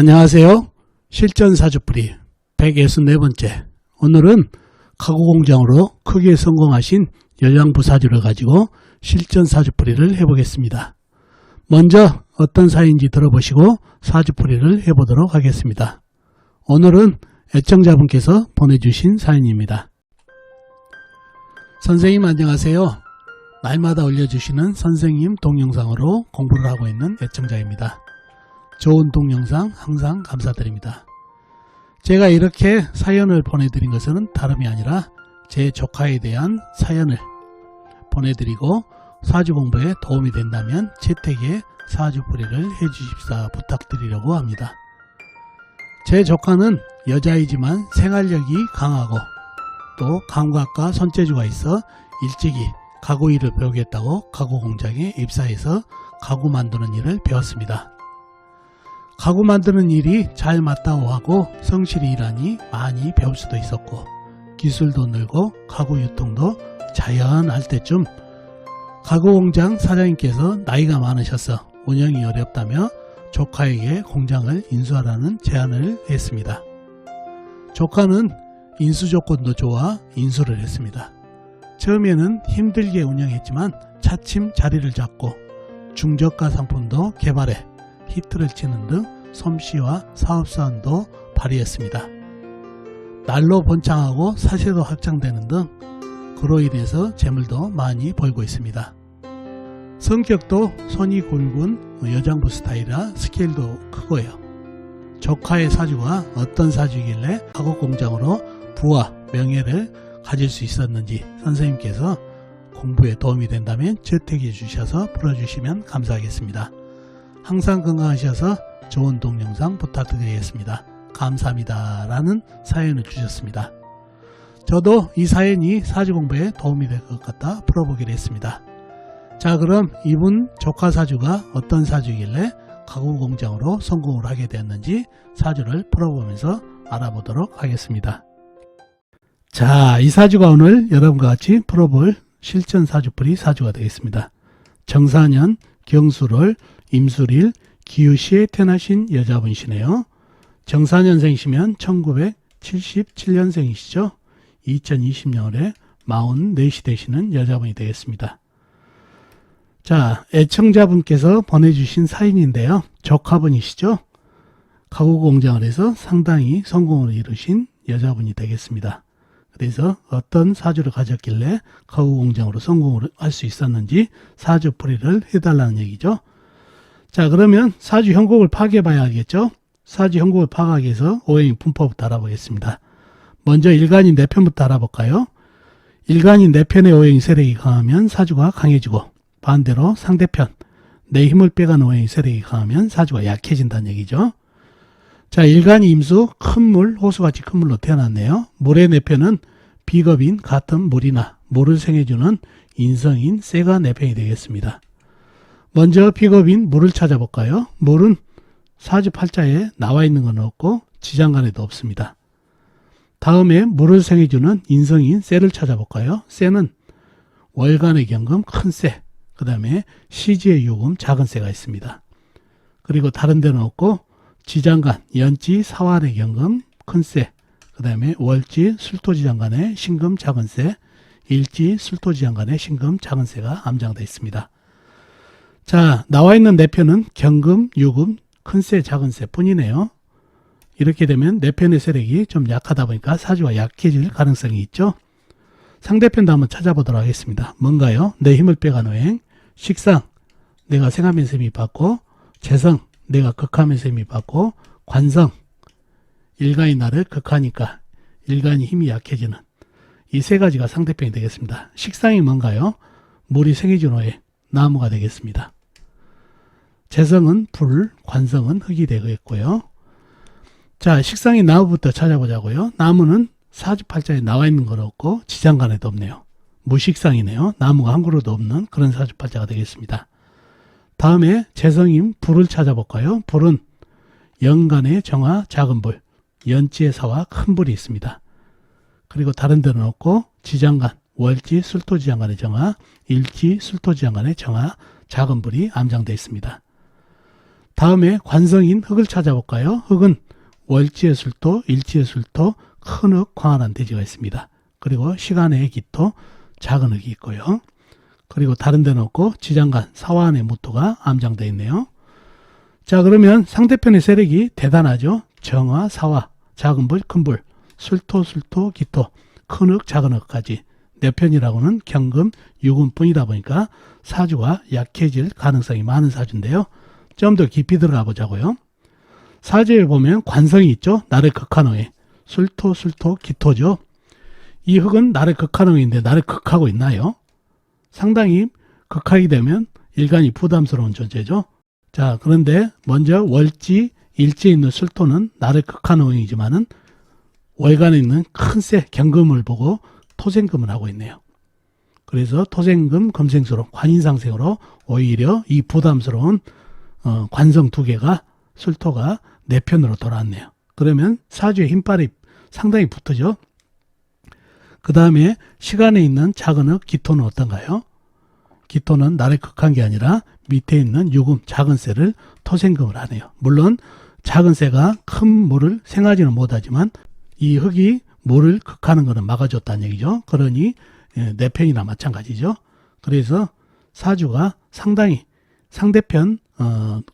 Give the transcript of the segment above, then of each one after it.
안녕하세요. 실전사주풀이 164번째. 오늘은 가구공장으로 크게 성공하신 여장부 사주를 가지고 실전사주풀이를 해보겠습니다. 먼저 어떤 사연인지 들어보시고 사주풀이를 해보도록 하겠습니다. 오늘은 애청자분께서 보내주신 사연입니다. 선생님 안녕하세요. 날마다 올려주시는 선생님 동영상으로 공부를 하고 있는 애청자입니다. 좋은 동영상 항상 감사드립니다. 제가 이렇게 사연을 보내드린 것은 다름이 아니라 제 조카에 대한 사연을 보내드리고 사주 공부에 도움이 된다면 채택에 사주풀이를 해주십사 부탁드리려고 합니다. 제 조카는 여자이지만 생활력이 강하고 또 감각과 손재주가 있어 일찍이 가구 일을 배우겠다고 가구 공장에 입사해서 가구 만드는 일을 배웠습니다. 가구 만드는 일이 잘 맞다고 하고 성실히 일하니 많이 배울 수도 있었고 기술도 늘고 가구 유통도 자연할 때쯤 가구 공장 사장님께서 나이가 많으셔서 운영이 어렵다며 조카에게 공장을 인수하라는 제안을 했습니다. 조카는 인수 조건도 좋아 인수를 했습니다. 처음에는 힘들게 운영했지만 차츰 자리를 잡고 중저가 상품도 개발해 히트를 치는 등 솜씨와 사업성도 발휘했습니다. 날로 번창하고 사세도 확장되는 등 그로 인해서 재물도 많이 벌고 있습니다. 성격도 손이 굵은 여장부 스타일이라 스케일도 크고요. 조카의 사주가 어떤 사주이길래 가구 공장으로 부와 명예를 가질 수 있었는지 선생님께서 공부에 도움이 된다면 채택해 주셔서 풀어주시면 감사하겠습니다. 항상 건강하셔서 좋은 동영상 부탁드리겠습니다. 감사합니다. 라는 사연을 주셨습니다. 저도 이 사연이 사주 공부에 도움이 될 것 같아 풀어보기로 했습니다. 자, 그럼 이분 조카 사주가 어떤 사주이길래 가구 공장으로 성공을 하게 되었는지 사주를 풀어보면서 알아보도록 하겠습니다. 자, 이 사주가 오늘 여러분과 같이 풀어볼 실전 사주풀이 사주가 되겠습니다. 정사년 경술월 임술일 기우시에 태어나신 여자분이시네요. 정사년생이시면 1977년생이시죠. 2020년에 44시 되시는 여자분이 되겠습니다. 자, 애청자분께서 보내주신 사연인데요. 조카분이시죠. 가구 공장을 해서 상당히 성공을 이루신 여자분이 되겠습니다. 그래서 어떤 사주를 가졌길래 가구 공장으로 성공을 할 수 있었는지 사주풀이를 해달라는 얘기죠. 자, 그러면 사주 형국을 파악해 봐야 알겠죠. 사주 형국을 파악하기 위해서 오행의 분포부터 알아보겠습니다. 먼저 일간인 내편부터 알아볼까요? 일간인 내편의 오행의 세력이 강하면 사주가 강해지고 반대로 상대편 내 힘을 빼가는 오행의 세력이 강하면 사주가 약해진다는 얘기죠. 자, 일간이 임수 큰 물, 호수같이 큰 물로 태어났네요. 물의 내편은 비겁인 같은 물이나 물을 생해주는 인성인 쇠가 내편이 되겠습니다. 먼저 비겁인 물을 찾아볼까요? 물은 사주팔자에 나와 있는 건 없고 지장간에도 없습니다. 다음에 물을 생해주는 인성인 쇠를 찾아볼까요? 쇠는 월간의 경금 큰 쇠, 그 다음에 시지의 요금 작은 쇠가 있습니다. 그리고 다른 데는 없고 지장간, 연지, 사활의 경금 큰 쇠, 그 다음에 월지, 술토지장간의 신금 작은 쇠, 일지, 술토지장간의 신금 작은 쇠가 암장되어 있습니다. 자, 나와 있는 내편은 경금, 유금, 큰 쇠, 작은 쇠 뿐이네요. 이렇게 되면 내편의 세력이 좀 약하다 보니까 사주가 약해질 가능성이 있죠. 상대편도 한번 찾아보도록 하겠습니다. 뭔가요? 내 힘을 빼가는 오행, 식상, 내가 생하면서 힘이 받고, 재성, 내가 극하면서 힘이 받고, 관성, 일간이 나를 극하니까 일간이 힘이 약해지는 이 세 가지가 상대편이 되겠습니다. 식상이 뭔가요? 물이 생해주는 오행, 나무가 되겠습니다. 재성은 불, 관성은 흙이 되겠고요. 자, 식상이 나무부터 찾아보자고요. 나무는 사주팔자에 나와 있는 건 없고 지장간에도 없네요. 무식상이네요. 나무가 한 그루도 없는 그런 사주팔자가 되겠습니다. 다음에 재성인 불을 찾아볼까요? 불은 연간의 정화 작은 불, 연지의 사와 큰 불이 있습니다. 그리고 다른 데는 없고 지장간, 월지, 술토지장간의 정화, 일지, 술토지장간의 정화, 작은 불이 암장되어 있습니다. 다음에 관성인 흑을 찾아볼까요? 흑은 월지의 술토, 일지의 술토, 큰 흑, 광활한 대지가 있습니다. 그리고 시간의 기토, 작은 흑이 있고요. 그리고 다른 데는 없고 지장간, 사화 안의 무토가 암장되어 있네요. 자, 그러면 상대편의 세력이 대단하죠. 정화, 사화, 작은 불, 큰 불, 술토, 술토, 기토, 큰 흑, 작은 흑까지 네 편이라고는 경금, 유금뿐이다 보니까 사주가 약해질 가능성이 많은 사주인데요. 좀 더 깊이 들어가 보자고요. 사주에 보면 관성이 있죠. 날의 극한호에 술토, 술토, 기토죠. 이 흑은 날의 극한호인데 날을 극하고 있나요? 상당히 극하게 되면 일간이 부담스러운 존재죠. 자, 그런데 먼저 월지, 일지에 있는 술토는 날의 극한호이지만은 월간에 있는 큰 새 경금을 보고 토생금을 하고 있네요. 그래서 토생금, 금생수로 관인상생으로 오히려 이 부담스러운 관성 두 개가 술토가 내 편으로 돌아왔네요. 그러면 사주의 힘빨이 상당히 붙으죠. 그 다음에 시간에 있는 작은 흑, 기토는 어떤가요? 기토는 날에 극한 게 아니라 밑에 있는 유금, 작은 새를 토생금을 하네요. 물론 작은 새가 큰 물을 생하지는 못하지만 이 흑이 물을 극하는 것은 막아줬다는 얘기죠. 그러니 내 편이나 마찬가지죠. 그래서 사주가 상당히 상대편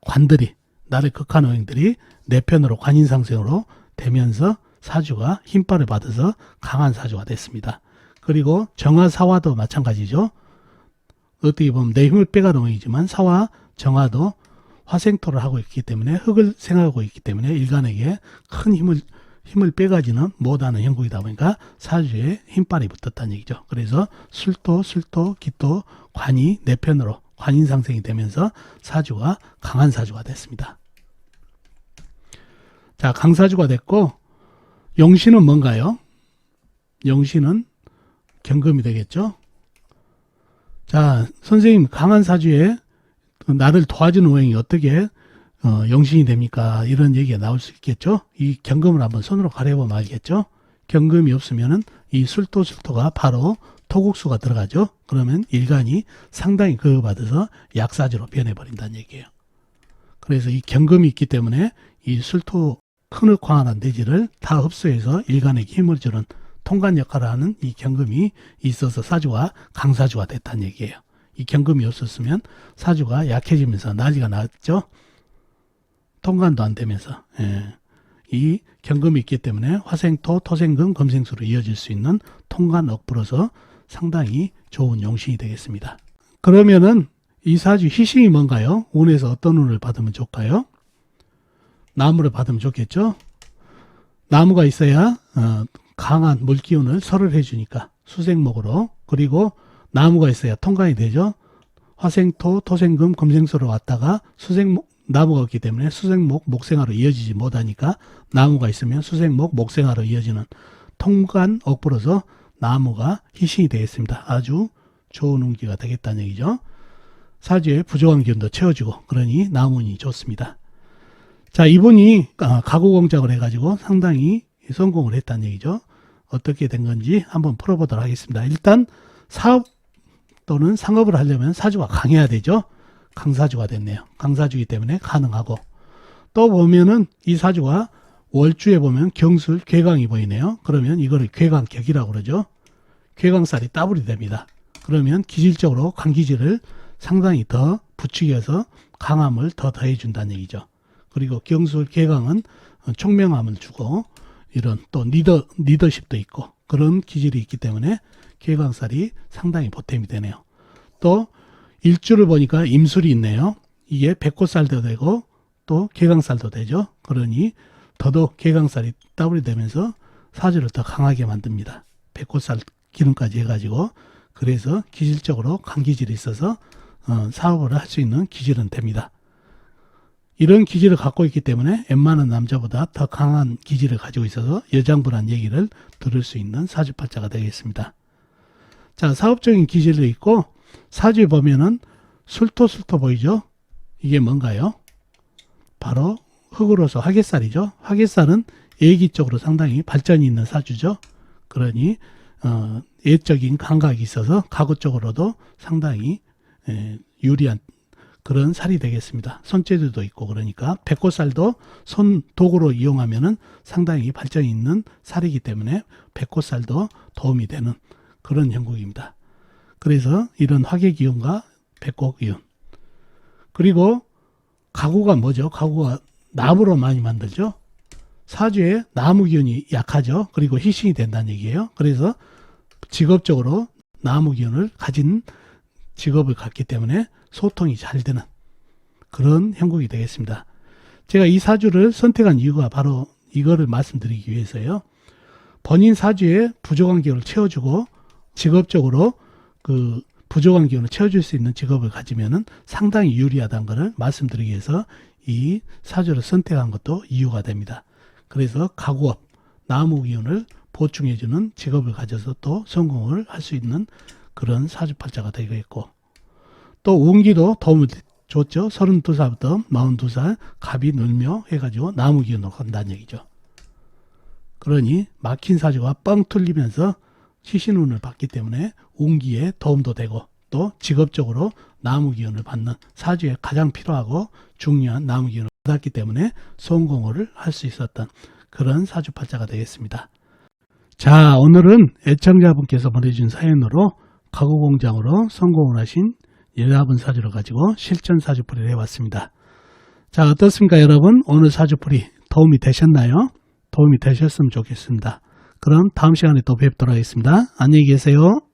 관들이 나를 극한 오행들이 내 편으로 관인상생으로 되면서 사주가 힘빨을 받아서 강한 사주가 됐습니다. 그리고 정화사화도 마찬가지죠. 어떻게 보면 내 힘을 빼가는 오행이지만 사화, 정화도 화생토를 하고 있기 때문에 흑을 생하고 있기 때문에 일간에게 큰 힘을 빼가지는 못하는 형국이다 보니까 사주에 힘빨이 붙었다는 얘기죠. 그래서 술토, 기토, 관이 내 편으로 관인상생이 되면서 사주가 강한 사주가 됐습니다. 자, 강사주가 됐고 용신은 뭔가요? 용신은 경금이 되겠죠. 자, 선생님 강한 사주에 나를 도와주는 오행이 어떻게 용신이 됩니까? 이런 얘기가 나올 수 있겠죠. 이 경금을 한번 손으로 가려보면 알겠죠. 경금이 없으면은 이 술토가 바로 토국수가 들어가죠. 그러면 일간이 상당히 그거 받아서 약사주로 변해버린다는 얘기예요. 그래서 이 경금이 있기 때문에 이 술토 큰흑 광활한 대지를 다 흡수해서 일간에게 힘을 주는 통관 역할을 하는 이 경금이 있어서 사주가 강사주가 됐다는 얘기예요. 이 경금이 없었으면 사주가 약해지면서 난리가 났죠. 통관도 안 되면서. 이 경금이 있기 때문에 화생토, 토생금, 금생수로 이어질 수 있는 통관 억부로서 상당히 좋은 용신이 되겠습니다. 그러면은 이 사주 희싱이 뭔가요? 운에서 어떤 운을 받으면 좋을까요? 나무를 받으면 좋겠죠. 나무가 있어야 강한 물기운을 설을 해주니까 수생목으로. 그리고 나무가 있어야 통관이 되죠. 화생토, 토생금, 금생수로 왔다가 수생목 나무가 없기 때문에 수생목, 목생화로 이어지지 못하니까 나무가 있으면 수생목, 목생화로 이어지는 통관 억부로서 나무가 희신이 되겠습니다. 아주 좋은 운기가 되겠다는 얘기죠. 사주에 부족한 기운도 채워주고 그러니 나무운이 좋습니다. 자, 이분이 가구공작을 해가지고 상당히 성공을 했다는 얘기죠. 어떻게 된 건지 한번 풀어보도록 하겠습니다. 일단 사업 또는 상업을 하려면 사주가 강해야 되죠. 강사주가 됐네요. 강사주이기 때문에 가능하고 또 보면은 이 사주가 월주에 보면 경술, 괴강이 보이네요. 그러면 이거를 괴강격이라고 그러죠. 괴강살이 따블이 됩니다. 그러면 기질적으로 강기질을 상당히 더 부추겨서 강함을 더 더해준다는 얘기죠. 그리고 경술, 괴강은 총명함을 주고 이런 또 리더십도 있고 그런 기질이 있기 때문에 괴강살이 상당히 보탬이 되네요. 또 일주를 보니까 임술이 있네요. 이게 백꽃살도 되고 또 괴강살도 되죠. 그러니 더더욱 괴강살이 따블이 되면서 사주를 더 강하게 만듭니다. 백꽃살 기름까지 해가지고 그래서 기질적으로 강기질이 있어서 사업을 할 수 있는 기질은 됩니다. 이런 기질을 갖고 있기 때문에 웬만한 남자보다 더 강한 기질을 가지고 있어서 여장부란 얘기를 들을 수 있는 사주팔자가 되겠습니다. 자, 사업적인 기질도 있고 사주에 보면은 술토 보이죠? 이게 뭔가요? 바로 흑으로서 화개살이죠. 화개살은 예기적으로 상당히 발전이 있는 사주죠. 그러니 예적인 감각이 있어서 가구 쪽으로도 상당히 유리한 그런 살이 되겠습니다. 손재주도 있고 그러니까 백꽃살도 손 도구로 이용하면은 상당히 발전이 있는 살이기 때문에 백꽃살도 도움이 되는 그런 형국입니다. 그래서 이런 화계기운과 백꽃기운, 그리고 가구가 뭐죠? 가구가 나무로 많이 만들죠. 사주에 나무 기운이 약하죠. 그리고 희신이 된다는 얘기예요. 그래서 직업적으로 나무 기운을 가진 직업을 갖기 때문에 소통이 잘 되는 그런 형국이 되겠습니다. 제가 이 사주를 선택한 이유가 바로 이거를 말씀드리기 위해서요. 본인 사주에 부족한 기운을 채워주고 직업적으로 그 부족한 기운을 채워줄 수 있는 직업을 가지면은 상당히 유리하다는 것을 말씀드리기 위해서 이 사주를 선택한 것도 이유가 됩니다. 그래서 가구업, 나무 기운을 보충해주는 직업을 가져서 또 성공을 할 수 있는 그런 사주팔자가 되겠고, 또 운기도 도움을 줬죠. 32살부터 42살 갑이 늘며 해가지고 나무 기운으로 간다는 얘기죠. 그러니 막힌 사주가 뻥 뚫리면서 시신운을 받기 때문에 운기에 도움도 되고 또 직업적으로 나무 기운을 받는 사주에 가장 필요하고 중요한 나무 기운을 받았기 때문에 성공을 할 수 있었던 그런 사주팔자가 되겠습니다. 자, 오늘은 애청자분께서 보내준 사연으로 가구공장으로 성공을 하신 여자분 사주를 가지고 실전 사주풀이를 해봤습니다. 자, 어떻습니까 여러분? 오늘 사주풀이 도움이 되셨나요? 도움이 되셨으면 좋겠습니다. 그럼 다음 시간에 또 뵙도록 하겠습니다. 안녕히 계세요.